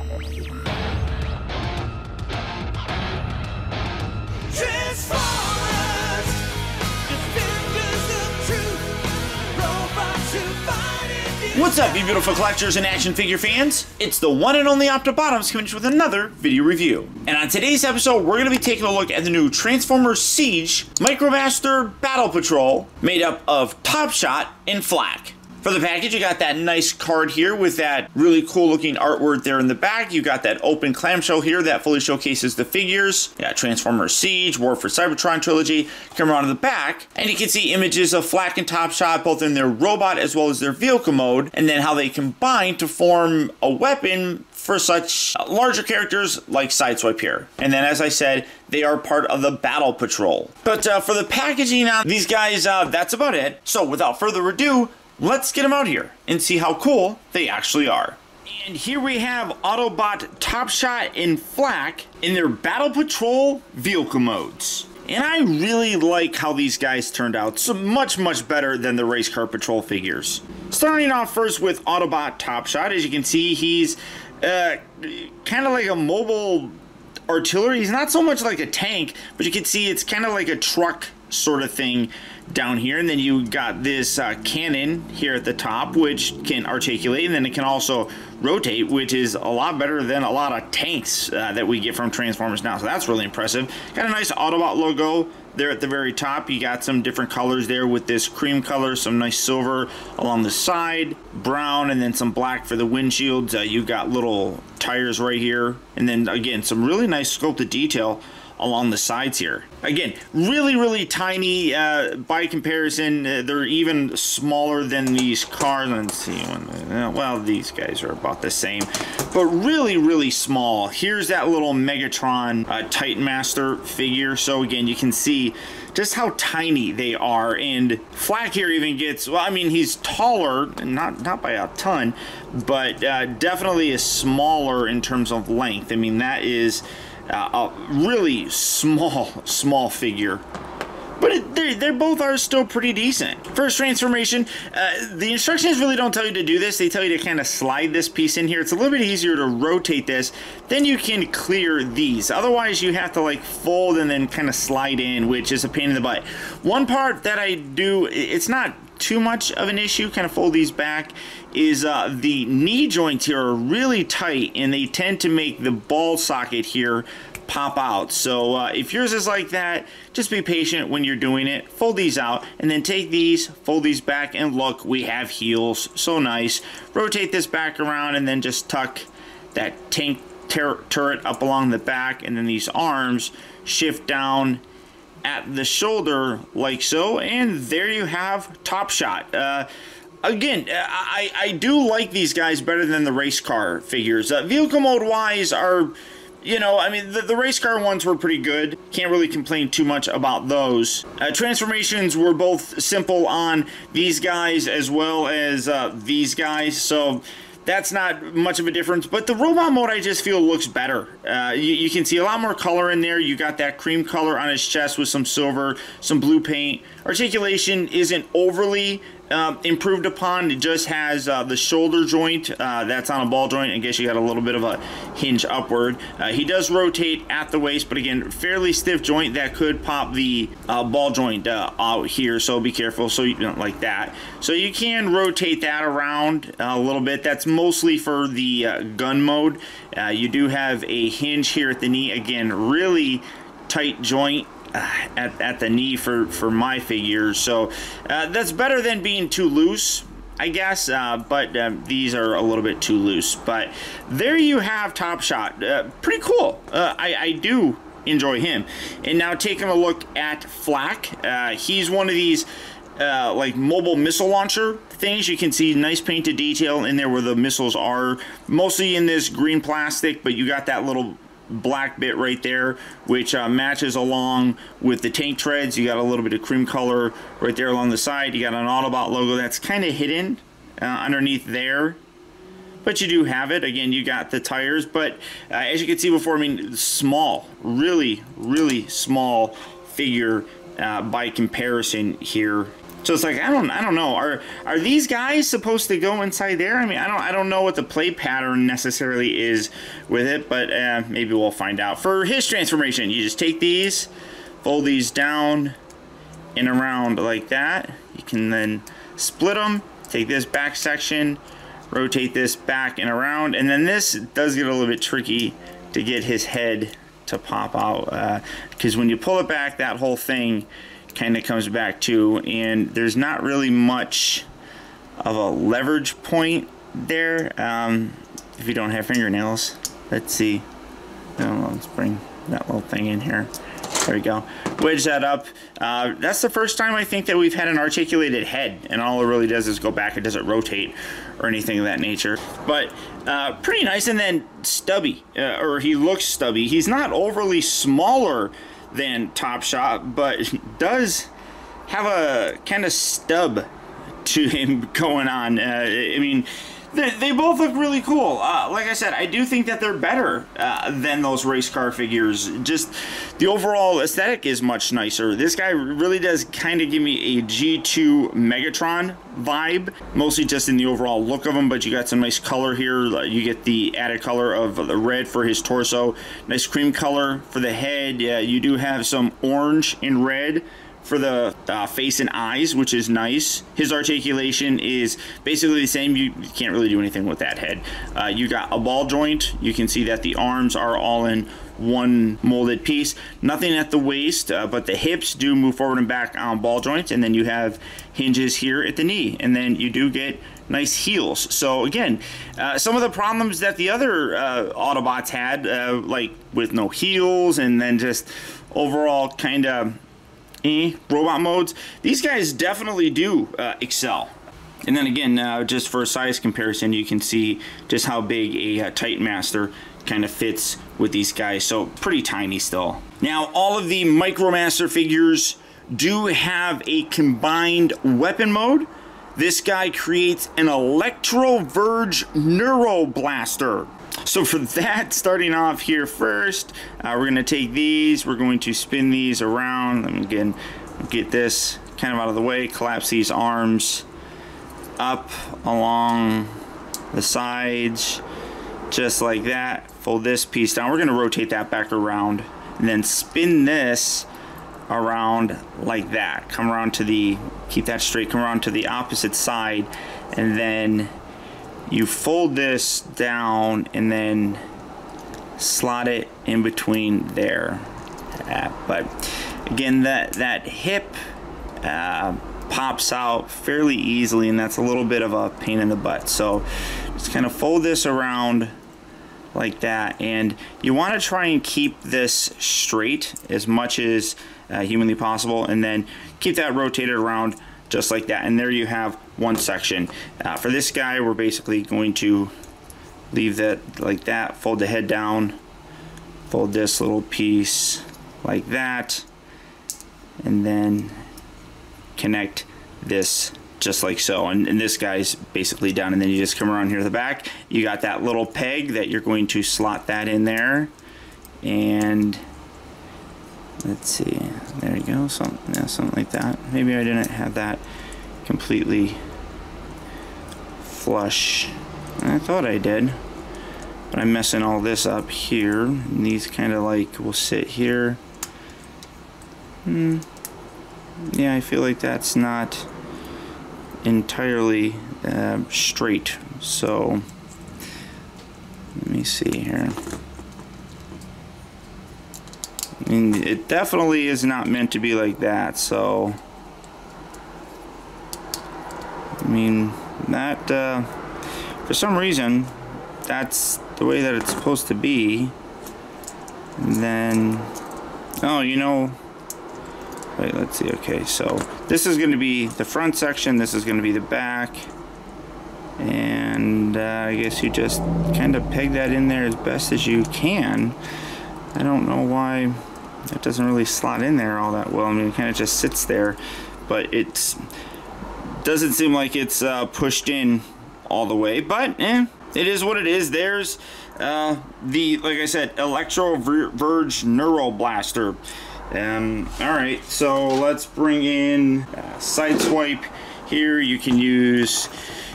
What's up, you beautiful collectors and action figure fans? It's the one and only Optibotimus coming with another video review. And on today's episode, we're going to be taking a look at the new Transformers Siege Micromaster Battle Patrol, made up of Top Shot and Flak. For the package, you got that nice card here with that really cool looking artwork there in the back. You got that open clamshell here that fully showcases the figures. You got Transformers Siege, War for Cybertron trilogy, come around to the back. And you can see images of Flak and Top Shot both in their robot as well as their vehicle mode, and then how they combine to form a weapon for such larger characters like Sideswipe here. And then, as I said, they are part of the Battle Patrol. But for the packaging on these guys, that's about it. So without further ado, let's get them out here and see how cool they actually are. And here we have Autobot Top Shot and Flak in their Battle Patrol vehicle modes. And I really like how these guys turned out. So much better than the Race Car Patrol figures. Starting off first with Autobot Top Shot. As you can see, he's kind of like a mobile artillery. He's not so much like a tank, but you can see it's kind of like a truck sort of thing down here. And then you got this cannon here at the top, which can articulate, and then it can also rotate, which is a lot better than a lot of tanks that we get from Transformers now. So that's really impressive. Got a nice Autobot logo there at the very top. You got some different colors there with this cream color, some nice silver along the side, brown, and then some black for the windshields. You got little tires right here, and then again some really nice sculpted detail along the sides here. Again, really tiny by comparison. They're even smaller than these cars. Let's see, well, these guys are about the same, but really small. Here's that little Megatron Titan Master figure. So again, you can see just how tiny they are. And Flak here even gets, well, I mean, he's taller, not by a ton, but definitely is smaller in terms of length. I mean, that is a really small figure, but they both are still pretty decent. First transformation, the instructions really don't tell you to do this. They tell you to kind of slide this piece in here. It's a little bit easier to rotate this, then you can clear these. Otherwise you have to like fold and then kind of slide in, which is a pain in the butt. One part that I do, it's not too much of an issue, kind of fold these back, is the knee joints here are really tight, and they tend to make the ball socket here pop out. So if yours is like that, just be patient when you're doing it. Fold these out, and then take these, fold these back, and look, we have heels. So nice. Rotate this back around, and then just tuck that tank turret up along the back, and then these arms shift down at the shoulder like so, and there you have Top Shot. Again, I do like these guys better than the race car figures. Vehicle mode wise are, you know, I mean, the race car ones were pretty good. Can't really complain too much about those. Transformations were both simple on these guys as well as these guys, so that's not much of a difference. But the robot mode, I just feel, looks better. You can see a lot more color in there. You got that cream color on his chest with some silver, some blue paint. Articulation isn't overly improved upon. It just has the shoulder joint that's on a ball joint. I guess you got a little bit of a hinge upward. He does rotate at the waist, but again, fairly stiff joint that could pop the ball joint out here, so be careful so you don't like that. So you can rotate that around a little bit. That's mostly for the gun mode. You do have a hinge here at the knee. Again, really tight joint at the knee for my figures, so that's better than being too loose, I guess, but these are a little bit too loose. But there you have Top Shot. Pretty cool. I do enjoy him. And now taking a look at Flak, he's one of these like mobile missile launcher things. You can see nice painted detail in there where the missiles are, mostly in this green plastic, but you got that little black bit right there, which matches along with the tank treads. You got a little bit of cream color right there along the side. You got an Autobot logo that's kind of hidden underneath there, but you do have it. Again, you got the tires, but as you can see before, I mean, small, really small figure by comparison here. So it's like, I don't know. Are these guys supposed to go inside there? I mean, I don't know what the play pattern necessarily is with it, but maybe we'll find out. For his transformation, you just take these, fold these down and around like that. You can then split them, take this back section, rotate this back and around, and then this does get a little bit tricky to get his head to pop out, because when you pull it back, that whole thing kind of comes back too, and there's not really much of a leverage point there if you don't have fingernails. Let's see. Let's bring that little thing in here. There we go. Wedge that up. That's the first time I think that we've had an articulated head, and all it really does is go back. It doesn't rotate or anything of that nature. But pretty nice. And then stubby, or he looks stubby. He's not overly smaller than Top Shot, but does have a kind of stub to him going on. I mean, they both look really cool. Like I said, I do think that they're better than those race car figures. Just the overall aesthetic is much nicer. This guy really does kind of give me a G2 Megatron vibe, mostly just in the overall look of him, but you got some nice color here. You get the added color of the red for his torso, nice cream color for the head. Yeah, you do have some orange and red for the face and eyes, which is nice. His articulation is basically the same. You can't really do anything with that head. You got a ball joint. You can see that the arms are all in one molded piece. Nothing at the waist, but the hips do move forward and back on ball joints, and then you have hinges here at the knee, and then you do get nice heels. So again, some of the problems that the other Autobots had, like with no heels, and then just overall kind of robot modes, these guys definitely do excel. And then again, just for a size comparison, you can see just how big a Titan Master kind of fits with these guys. So pretty tiny still. Now, all of the Micromaster figures do have a combined weapon mode. This guy creates an Electro-Verge Neuro Blaster. So for that, starting off here first, we're going to take these, we're going to spin these around, and again, get this kind of out of the way, collapse these arms up along the sides, just like that, fold this piece down, we're going to rotate that back around, and then spin this around like that, come around to the, keep that straight, come around to the opposite side, and then you fold this down and then slot it in between there. But again, that hip pops out fairly easily, and that's a little bit of a pain in the butt. So just kind of fold this around like that, and you want to try and keep this straight as much as humanly possible, and then keep that rotated around just like that, and there you have one section. For this guy, we're basically going to leave that like that, fold the head down, fold this little piece like that, and then connect this just like so, and this guy's basically done. And then you just come around here to the back, you got that little peg that you're going to slot that in there, and let's see, there you go, something like that. Maybe I didn't have that completely flush. I thought I did, but I'm messing all this up here, and these kind of like will sit here. Yeah, I feel like that's not entirely straight, so let me see here. I mean, it definitely is not meant to be like that, so I mean, that for some reason that's the way that it's supposed to be. And then, oh, you know, wait, let's see. Okay, so this is going to be the front section, this is going to be the back, and I guess you just kind of peg that in there as best as you can. I don't know why it doesn't really slot in there all that well. I mean, it kind of just sits there, but it doesn't seem like it's pushed in all the way, but it is what it is. There's the, like I said, Electro-Verge Neuro Blaster. Alright, so let's bring in Sideswipe here. You can use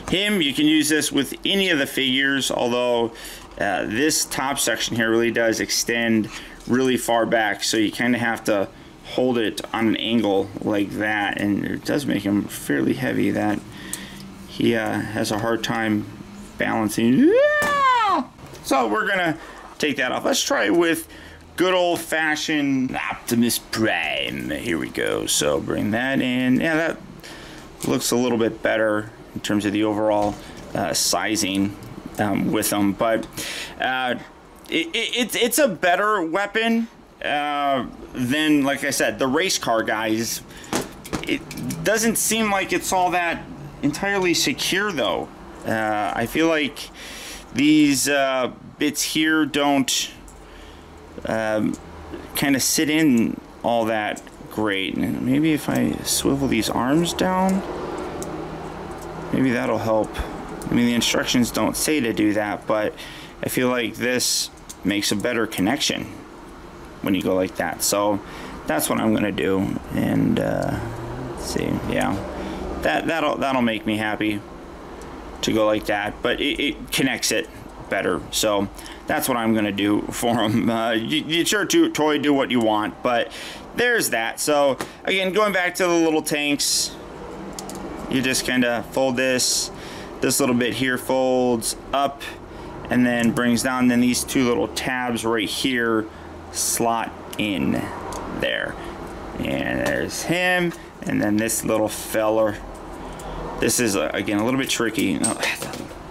him. You can use this with any of the figures, although this top section here really does extend really far back, so you kind of have to hold it on an angle like that, and it does make him fairly heavy that he has a hard time balancing. So we're gonna take that off. Let's try it with good old-fashioned Optimus Prime. Here we go. So bring that in. Yeah, that looks a little bit better in terms of the overall sizing with them, but it's a better weapon than, like I said, the race car guys. It doesn't seem like it's all that entirely secure, though. I feel like these bits here don't kind of sit in all that great. And maybe if I swivel these arms down, maybe that'll help. I mean, the instructions don't say to do that, but I feel like this makes a better connection when you go like that. So that's what I'm gonna do. And let's see, yeah, that'll make me happy to go like that, but it connects it better. So that's what I'm gonna do for them. It's your toy, do what you want, but there's that. So again, going back to the little tanks, you just kind of fold this little bit here folds up and then brings down. Then these two little tabs right here slot in there, and there's him. And then this little feller, this is again a little bit tricky.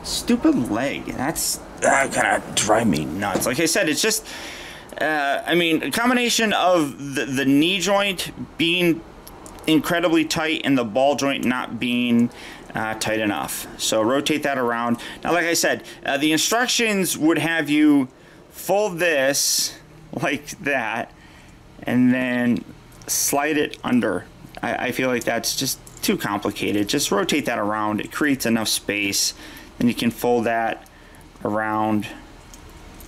Stupid leg, that's gonna drive me nuts. Like I said, it's just I mean, a combination of the knee joint being incredibly tight and the ball joint not being tight enough. So rotate that around. Now, like I said, the instructions would have you fold this like that and then slide it under. I feel like that's just too complicated. Just rotate that around. It creates enough space. Then you can fold that around,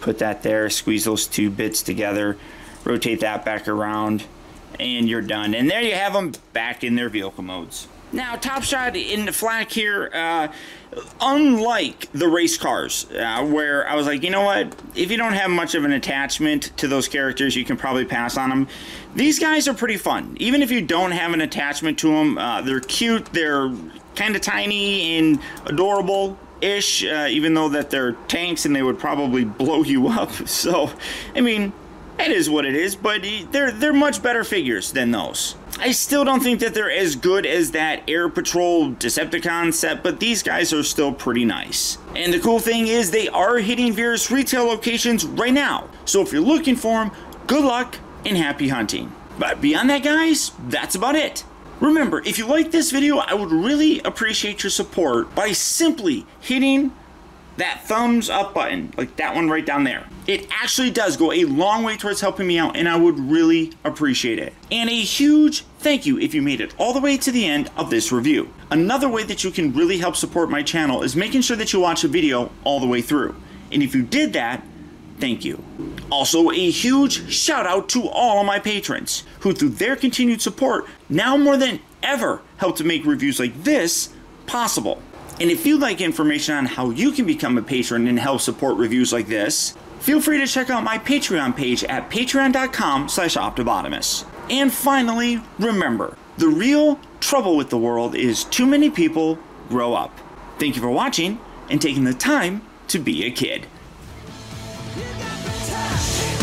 put that there, squeeze those two bits together, rotate that back around, and you're done. And there you have them back in their vehicle modes. Now, Top Shot in the Flak here, unlike the race cars, where I was like, you know what, if you don't have much of an attachment to those characters, you can probably pass on them. These guys are pretty fun. Even if you don't have an attachment to them, they're cute, they're kind of tiny and adorable-ish, even though that they're tanks and they would probably blow you up. So, I mean, it is what it is, but they're much better figures than those. I still don't think that they're as good as that Air Patrol Decepticon set, but these guys are still pretty nice. And the cool thing is they are hitting various retail locations right now. So if you're looking for them, good luck and happy hunting. But beyond that, guys, that's about it. Remember, if you like this video, I would really appreciate your support by simply hitting that thumbs up button, like that one right down there. It actually does go a long way towards helping me out, and I would really appreciate it. And a huge thank you if you made it all the way to the end of this review. Another way that you can really help support my channel is making sure that you watch a video all the way through. And if you did that, thank you. Also, a huge shout out to all of my patrons, who through their continued support, now more than ever, help to make reviews like this possible. And if you'd like information on how you can become a patron and help support reviews like this, feel free to check out my Patreon page at patreon.com/Optibotimus. And finally, remember, the real trouble with the world is too many people grow up. Thank you for watching and taking the time to be a kid. You got the touch.